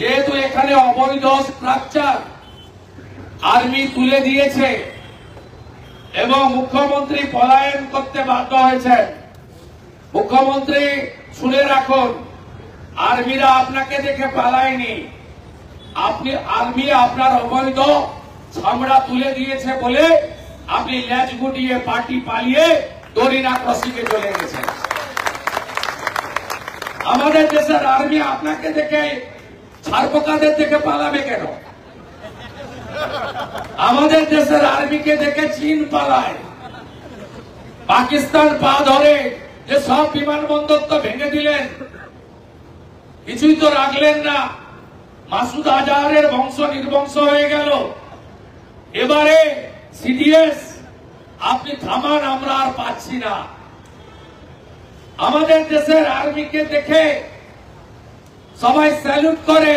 যেহেতু এখানে অবৈধ স্ট্রাকচার আর্মি তুলে দিয়েছে এবং মুখ্যমন্ত্রী পলায়ন করতে বাধ্য হয়েছেন, মুখ্যমন্ত্রী শুনে রাখুন, আর্মিরা আপনাকে দেখে পালায়নি, আর্মি আপনার অবৈধ চামড়া তুলে দিয়েছে বলে আপনি ল্যাজ গুটিয়ে পার্টি পালিয়ে দরিনা ক্রসিংয়ে চলে গেছেন। আমাদের দেশের আর্মি আপনাকে দেখে ছারপোকাদের দেখে পালাবে কেন? আমাদের দেশের আর্মিকে দেখে চীন পালায়, পাকিস্তান পা ধরে যে সব বিমানবন্দর তো ভেঙে দিলেন, কিছুই তো রাখলেন না, মাসুদ আজহারের বংশ নির্বংশ হয়ে গেল। এবারে সিডিএস আপনি থামান, আমরা আর পাচ্ছি না। আমাদের দেশের আর্মিকে দেখে সবাই স্যালুট করে।